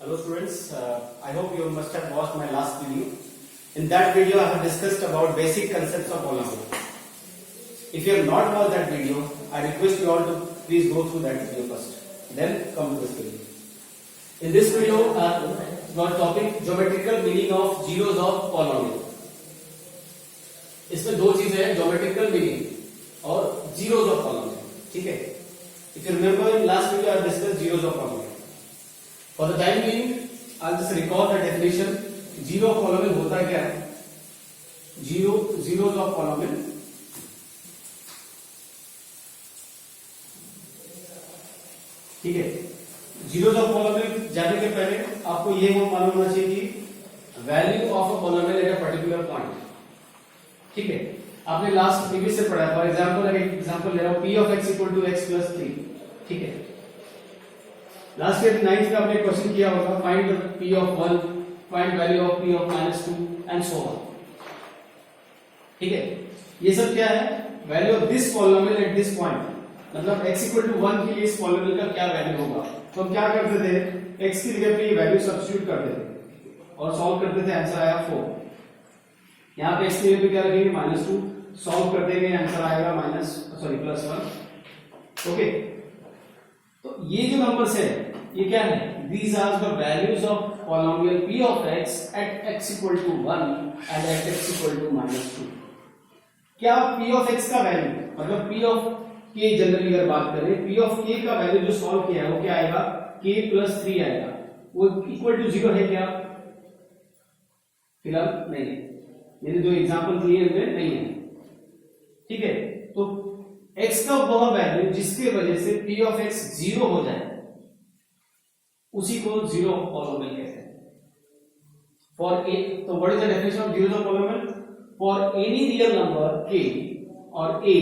Hello students, I hope you must have watched my last video. In that video I have discussed about basic concepts of polynomial. If you have not watched that video, I request you all to please go through that video first, then come to this video. In this video, our topic geometrical meaning of zeros of polynomial. इसमें दो चीजें हैं, geometrical meaning और zeros of polynomial. ठीक है? If you remember in last video I discussed zeros of polynomial. For the time being, I'll just recall the definition. Zero of polynomial होता क्या है? Zeros of polynomial ठीक है. Zeros of polynomial जाने के पहले आपको ये मालूम होना चाहिए कि value of a polynomial at a particular point. ठीक है. आपने लास्ट प्रीवियस से पढ़ा. फॉर एग्जाम्पल ले रहा हूं, p of x equal to x plus 3. ठीक है. लास्ट ईयर 9th में आपने क्वेश्चन किया होगा, find p of 1, find value of p of -2 and so on. ठीक है. ये सब क्या है? Value of this polynomial eight this point. मतलब x इक्वल टू 1 के लिए इस पॉलिनोमियल का क्या वैल्यू होगा. तो हम क्या करते थे, x की जगह पे ये वैल्यू सब्स्टिट्यूट करते थे और सॉल्व करते थे. आंसर आया 4. यहाँ पे x की जगह पे क्या रखेंगे, -2. सॉल्व कर देंगे, आंसर आएगा +1. ओके. तो ये जो नंबर्स है ये क्या है? These are the values of polynomial p of x at x equal to 1 and at x equal to -2. क्या p of x का वैल्यू, मतलब p of k जनरली अगर बात करें, p of k का वैल्यू जो सॉल्व किया है वो क्या आएगा, k + 3 आएगा. वो इक्वल टू 0 है क्या? फिलहाल नहीं है. मेरे जो एग्जांपल दिए हुए नहीं है. ठीक है. तो x का वह वैल्यू जिसके वजह से p of x 0 हो जाए उसी को जीरो ऑफ पॉलिनोमियल कहते हैं. फॉर ए, तो what is the definition of zero of polynomial? For any real number k और a,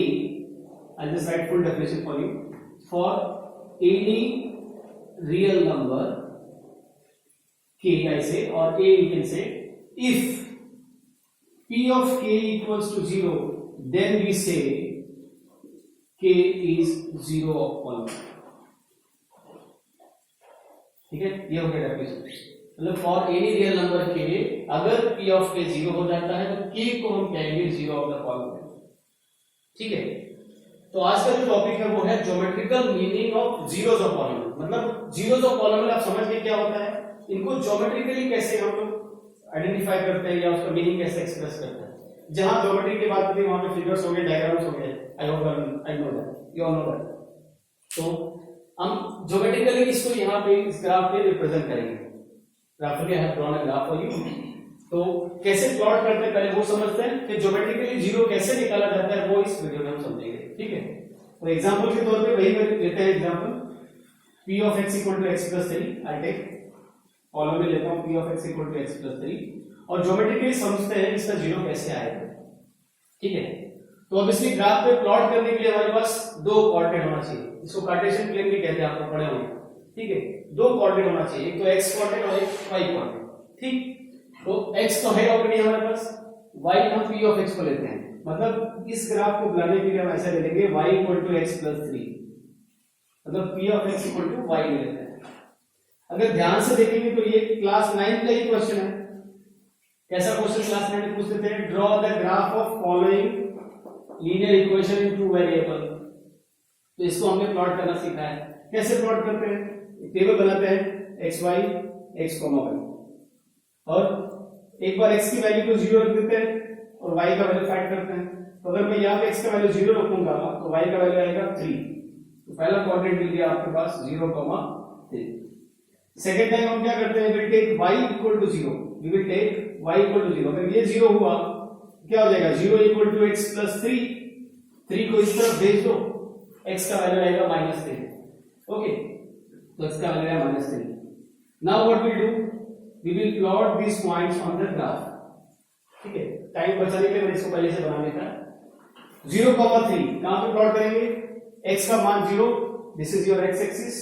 I just right full definition for you. For any real number k I say or a you can say, if p of k equals to 0, then we say k is zero of polynomial. ठीक है. ये हो गया definition. मतलब for any real number k, अगर p of k 0 हो जाता है तो k को हम कहेंगे जीरो ऑफ द पॉलिनोमियल. ठीक है. तो आज का जो टॉपिक है वो है geometrical meaning of zeros of polynomial. मतलब जीरोस ऑफ पॉलिनोमियल आप समझ गए क्या होता है, इनको ज्योमेट्रिकली कैसे हम लोग आइडेंटिफाई करते हैं या उसका मीनिंग कैसे एक्सप्रेस करते हैं. जहां ज्योमेट्री की बात होती है वहां पे फिगर्स हो गए, डायग्राम्स हो गए. I hope I know that, you all know that. तो हम ज्योमेट्रिकली इसको यहाँ पे इस ग्राफ पे रिप्रेजेंट करेंगे. Graphically I have drawn a graph for you. तो कैसे प्लॉट करते हैं पहले वो समझते हैं, फिर ज्योमेट्रिकली जीरो कैसे निकाला जाता है वो इस वीडियो में हम समझेंगे. ठीक है. तो एग्जांपल के तौर पे वही लेते हैं example, p of x equal to x plus 3. I take polynomial लेता हूं p of x equal to x plus 3 और ज्योमेट्रिकली समझते हैं इसका जीरो कैसे आएगा. ठीक है. तो अब इसलिए ग्राफ पे प्लॉट करने के लिए हमारे पास दो कोऑर्डिनेट होना चाहिए. इसको कार्टेशियन प्लेन भी कहते हैं, आपको पढ़े होंगे. ठीक है. दो कोऑर्डिनेट होना चाहिए, एक तो x कोऑर्डिनेट और एक y कोऑर्डिनेट. ठीक. तो x तो है ऑलरेडी हमारे पास, y हम p of x को लेते हैं. मतलब इस ग्राफ को बनाने के लिए हम ऐसा ले लेंगे y = x + 3. मतलब p of x = y ले लेते हैं. अगर ध्यान से देखेंगे तो ये क्लास 9 का ही क्वेश्चन है. कैसा क्वेश्चन क्लास 9 में पूछते थे? Draw the graph of following linear equation in 2 variable. तो इसको हमने प्लॉट करना सीखा है. कैसे प्लॉट करते हैं? टेबल बनाते हैं x y x, y और एक बार x की वैल्यू को 0 रख देते हैं और y का वैल्यू फाइंड करते हैं. तो अगर मैं यहाँ पे x का वैल्यू 0 रखूंगा तो y का वैल्यू आएगा 3. तो पहला कोऑर्डिनेट मिल गया आपके पास 0, 3. सेकेंड टाइम हम क्या करते हैं, will take y = 0. We will take y = 0. अगर ये 0 हुआ क्या हो जाएगा, 0 = x + 3. 3 को इस तरफ भेज दो, x का वैल्यू आएगा -3. ओके. तो x का वैल्यू आएगा -3. Now what we do, we will plot this points on the graph. ठीक है. टाइम बचाने के लिए मैंने इसको पहले से बना देता है. 0, 3 कहां पे प्लॉट करेंगे? x का मान 0, this is your x axis,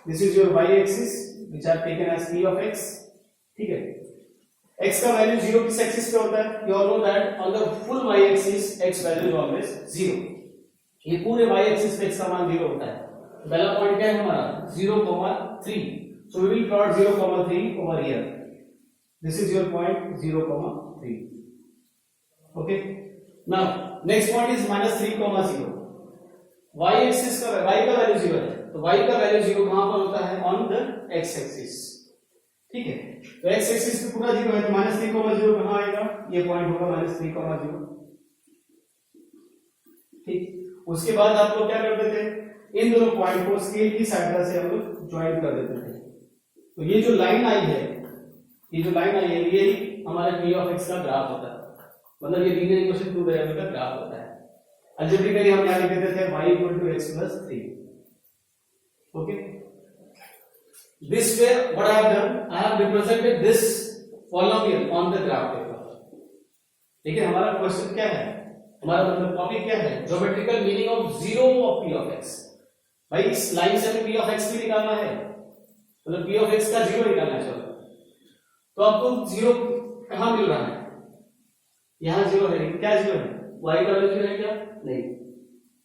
this is your y axis which are taken as p of x. ठीक है. x का वैल्यू 0 किस एक्सिस पे होता है? You all know that on the full y axis x value is always 0. ये पूरे y axis पे x का मान 0 होता है. पहला पॉइंट क्या है हमारा, 0, 3. So we will plot 0,3 over here. This is your point 0,3. Okay. Now next point is -3,0. y axis का y का वैल्यू 0 है, तो y का वैल्यू 0 कहां पर होता है? On the x axis. ठीक है, तो x एक्सिस पे पूरा 0 है, तो -3,0 कहां आएगा? ये पॉइंट होगा -3,0. ठीक, उसके बाद आप लोग क्या करते थे? इन दोनों पॉइंट को स्केल की सहायता से हम लोग ज्वाइन कर देते थे. तो ये जो लाइन आई है, ये जो लाइन आई है, ये हमारा p ऑफ x का ग्राफ होता है. मतलब ये लीनियर इक्वेशन 2 वेरिएबल का ग्राफ होता है. अलजेब्रिकली हम क्या लिख देते थे? y = x + 3. Okay, this way what I have done, I have represented this polynomial on the graph paper. ठीक है, हमारा क्वेश्चन क्या है? हमारा मतलब टॉपिक क्या है? Geometrical meaning of zero of p of x. भाई इस लाइन से हमें p ऑफ x भी निकालना है, मतलब p ऑफ x का जीरो निकालना है. चलो, तो आपको जीरो कहां मिल रहा है? यहां जीरो है. क्या जीरो है? y का वैल्यू जीरो है क्या? नहीं,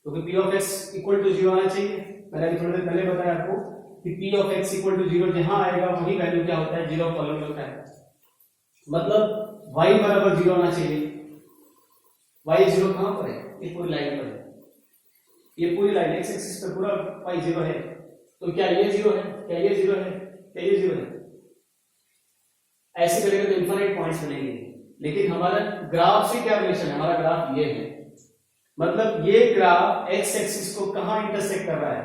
क्योंकि p ऑफ x = 0 आना चाहिए. मैंने अभी थोड़ी देर पहले बताया आपको कि p ऑफ x = 0 जहां आएगा वही वैल्यू क्या होता है? जीरो कॉलम में होता है. मतलब y = 0 आना चाहिए. y 0 कहां पर है? ये पूरी लाइन पर है. ये पूरी लाइन x एक्सिस पे पूरा y 0 है. तो क्या ये 0 है? क्या ये 0 है? क्या ये 0 है? ऐसे करेंगे तो इनफाइनाइट पॉइंट्स बनेंगे. लेकिन हमारा ग्राफ से क्या रिलेशन है? हमारा ग्राफ ये है, मतलब ये ग्राफ x एक्सिस को कहां इंटरसेक्ट कर रहा है?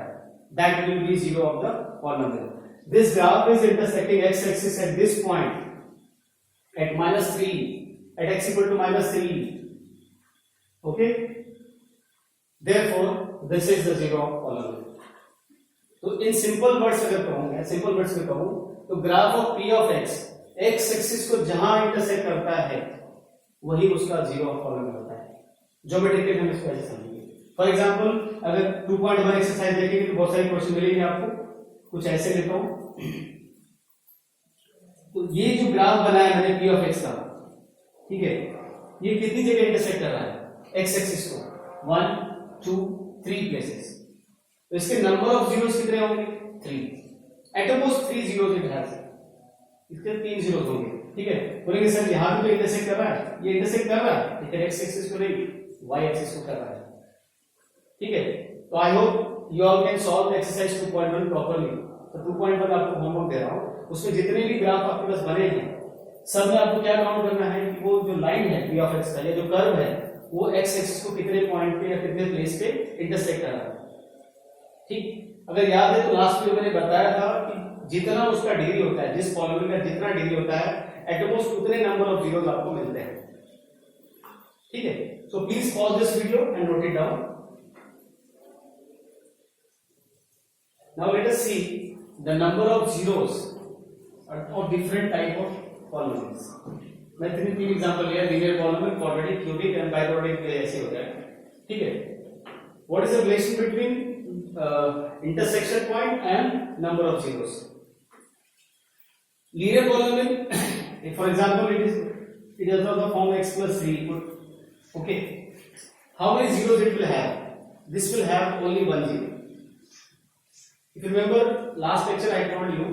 That will be 0 of the polynomial. This graph is intersecting x axis at this point at -3 at x = -3. Okay, therefore this is the 0 of polynomial. तो इन सिंपल वर्ड्स अगर कहूं, simple words में कहूं तो graph of p of x x axis को जहां intersect करता है वही उसका 0 ऑफ पॉलिनोमियल होता है. ज्योमेट्रिकली हम इसको ऐसे समझेंगे. फॉर एग्जांपल अगर 2.1 एक्सरसाइज देखेंगे तो बहुत सारे क्वेश्चन मिलेंगे आपको. कुछ ऐसे लेता हूं. तो ये जो ग्राफ बनाया मैंने p ऑफ x का, ठीक है, ये कितनी जगह इंटरसेक्ट कर रहा है? x एक्सिस को 1 2 3 प्लेसेस. तो इसके नंबर ऑफ जीरोस कितने होंगे? 3. At most 3 zeros it has. इसके 3 जीरोस होंगे. ठीक है, बोलेंगे सर यहां भी तो इंटरसेक्ट कर रहा है. ये इंटरसेक्ट कर रहा है लेकिन x एक्सिस को नहीं, y एक्सिस को कर रहा है. ठीक है, तो I hope you all can solve exercise 2.1 properly. तो 2.1 आपको होमवर्क दे रहा हूं. उसमें जितने भी ग्राफ आपके पास बने हैं सब में आपको क्या काउंट करना है कि वो जो लाइन है p ऑफ x का, ये जो कर्व है वो x एक्सिस को कितने पॉइंट पे या कितने प्लेस पे इंटरसेक्ट कर रहा है. ठीक, अगर याद है तो लास्ट वीडियो मैंने बताया था कि जितना उसका डिग्री होता है, जिस पॉलिनोमियल का जितना डिग्री होता है एट मोस्ट उतने नंबर ऑफ जीरोस आपको मिलते हैं. ठीक है, so please pause this video and note it down. Now let us see the number of zeros of different type of polynomials. मैं तीन एग्जांपल लिया. Linear polynomial, quadratic, cubic and biquadratic ऐसे होता है. ठीक है, what is the relation between intersection point and number of zeros? Linear polynomial, for example it is of the form x plus 3. Okay, how many zeros it will have? This will have only one zero. If you remember last lecture I told you,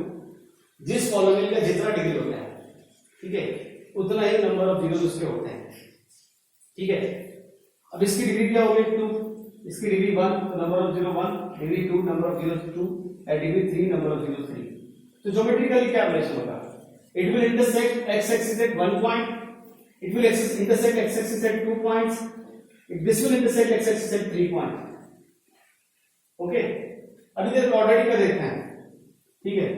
जिस polynomial का जितना degree होता है, ठीक है, उतना ही number of zeros उसके होते हैं. ठीक है, अब इसकी डिग्री क्या होगी? 2. इसकी डिग्री 1, तो number of zero 1, degree 2, number of zeros 2, and degree 3, number of zeros 3. तो ज्योमेट्रिकली क्या रिलेशन होगा? It will intersect x axis eight 1 point, it will intersect x axis eight 2 points, this will intersect x axis eight 3 point. Okay, अभी देखो quadratic का देखते हैं. ठीक है,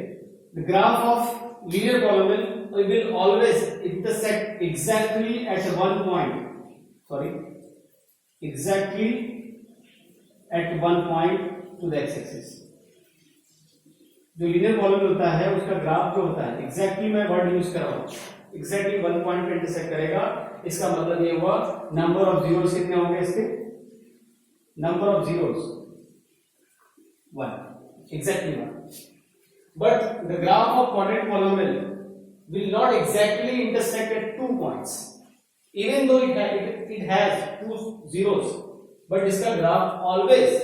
the graph of linear polynomial will always intersect exactly at one point. Sorry, exactly at one point to the x-axis. जो linear polynomial होता है उसका ग्राफ जो होता है, exactly मैं वर्ड यूज कर रहा हूं, exactly one point पे इंटरसेक्ट करेगा. इसका मतलब ये हुआ नंबर ऑफ जीरोस कितने होंगे इसके? Number of zeros 1, exactly 1. But the graph of quadratic polynomial will not exactly intersect at 2 points, even though it has 2 zeros, but इसका ग्राफ always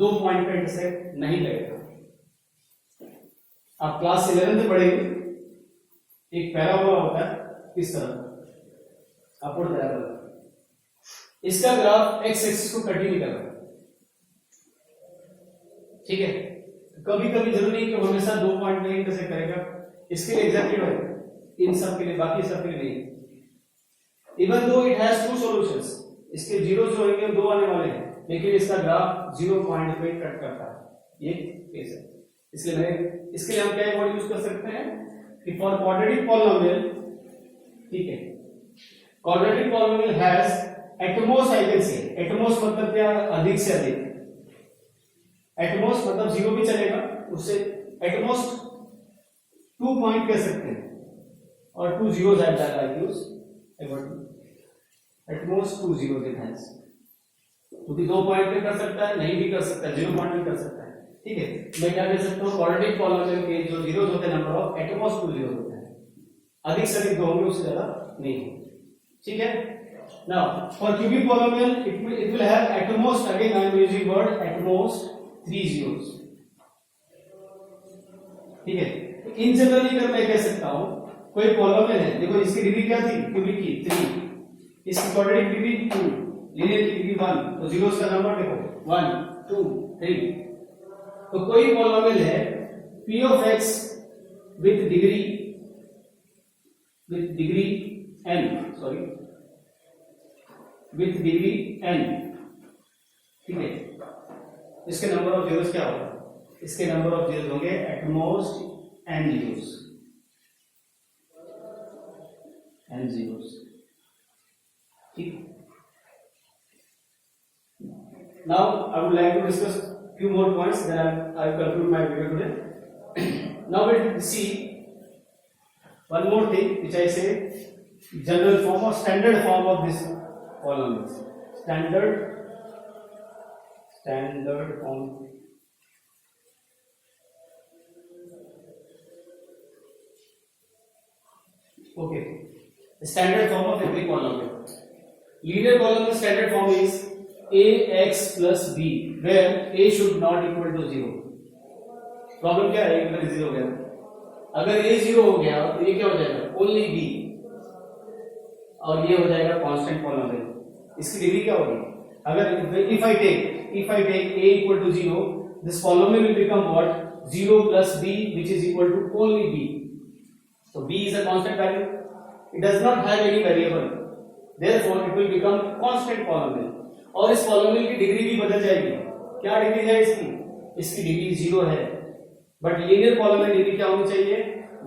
2 पॉइंट पे इंटरसेक्ट नहीं करेगा. आप क्लास 11 में पढ़ेंगे, एक पैराबोला होता है इस तरह अपवर्ड पैराबोला, इसका ग्राफ एक्स एक्सिस को कट ही नहीं कर रहा, ठीक है। कभी कभी जरूरी है कि हमेशा 2 पॉइंट में इंटरसेक्ट करेगा, इसके लिए एग्जैक्टली है, इन सब के लिए, बाकी सब के लिए नहीं। Even though it has two solutions, इसके जीरो जो होंगे 2 आने वाले हैं, लेकिन इसका ग्राफ 0 पॉइंट पे कट करता है, ये केस है। इसलिए मैं इसके लिए हम क्या वर्ड यूज कर सकते हैं कि फॉर क्वाड्रेटिक पॉलिनोमियल, ठीक है, quadratic polynomial has at most, I can say at most मतलब क्या, अधिक से अधिक, एटमोस्ट मतलब 0 भी चलेगा, उससे एटमोस्ट 2 पॉइंट कह सकते हैं, और 2 zeros at that I use at most 2 zeros it has, क्योंकि 2 पॉइंट पे कर सकता है, नहीं भी कर सकता, 0 पॉइंट भी कर सकता है, ठीक है। मैं क्या कह सकता हूँ, क्वाड्रेटिक पॉलिनोमियल के जो जीरोस होते हैं, नंबर ऑफ एटमोस्ट 2 zeros होते हैं, अधिक से अधिक 2 होंगे, उससे ज्यादा नहीं, ठीक है। Now for cubic polynomial it will have at most, again I am using word at most 3 zeros, ठीक है। तो इन जनरली अगर मैं कह सकता हूं कोई पॉलिनोमियल है, देखो इसकी डिग्री क्या थी, क्यूबिक की 3, इसकी क्वाड्रेटिक डिग्री 2, लीनियर की डिग्री 1, तो जीरोस का नंबर देखो 1 2 3। तो कोई पॉलिनोमियल है p of x with degree n, sorry with degree n, ठीक है। इसके नंबर ऑफ जीरोस क्या होगा, इसके नंबर ऑफ जीरोस होंगे at most n zeros, n zeros, ठीक। Now I would like to discuss few more points, then I will conclude my video today. Now we'll see one more thing which I say, general form or standard form of this polynomials, standard form. Okay, the standard form of every polynomial. Linear polynomial standard form is ax plus b, where a should not equal to 0. Problem क्या है, अगर 0 हो गया, अगर a 0 हो गया तो ये क्या हो जाएगा, ओनली b, और ये हो जाएगा कांस्टेंट पॉलिनोमियल। इसकी डिग्री क्या होगी, अगर if I take a equal to 0, this polynomial will become what, 0 plus b, which is equal to only b. So b is a constant value, it does not have any variable, therefore it will become constant polynomial। और इस polynomial की degree भी बदल जाएगी, क्या degree है इसकी, इसकी डिग्री 0 है, बट लीनियर पॉलिनोमियल डिग्री क्या होनी चाहिए,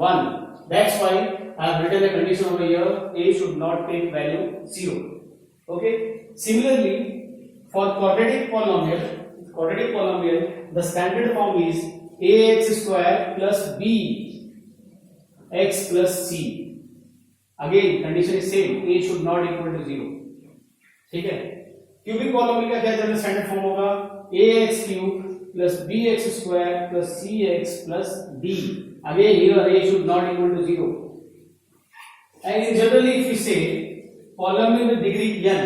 1। That's why I have written a condition over here, a should not take value 0. Okay, similarly for quadratic polynomial the standard form is ax square plus b x plus c, again condition is same, a should not equal to 0, ठीक है। Cubic polynomial का क्या general standard form होगा, ax cube plus bx square plus cx plus d, again here a should not equal to 0, and in generally if we say polynomial with degree n,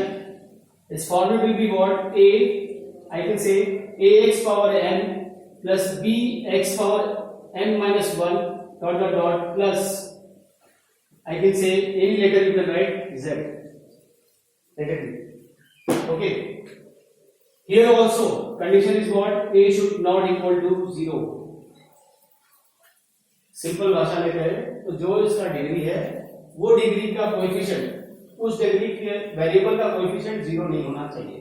its formula will be what, a, I can say ax power n plus bx power n minus 1 dot dot dot plus, I can say any letter you can write z, negative. Okay, here also condition is what, a should not equal to 0। Simple भाषा में कहें तो जो इसका degree है वो degree का coefficient, उस डिग्री के वेरिएबल का कोएफिशिएंट 0 नहीं होना चाहिए।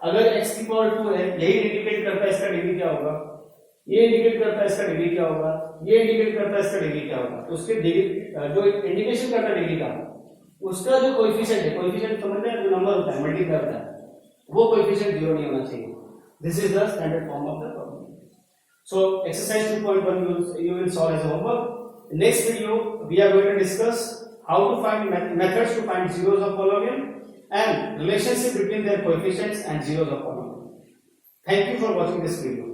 अगर x की पावर 2 है, यही इंडिकेट करता है इसका डिग्री क्या होगा, ये इंडिकेट करता है इसका डिग्री क्या होगा, ये इंडिकेट करता है इसका डिग्री क्या होगा, तो उसके डिग्री जो इंडिकेशन करता है डिग्री का, उसका जो कोएफिशिएंट है, कोएफिशिएंट समझते हैं, जो नंबर होता है मल्टीप्लाई करता है, वो कोएफिशिएंट 0 नहीं होना चाहिए। This is the standard form of the problem. So exercise 2.1 you will solve as a homework. In next video we are going to discuss how to find methods to find zeros of polynomial and relationship between their coefficients and zeros of polynomial. Thank you for watching this video.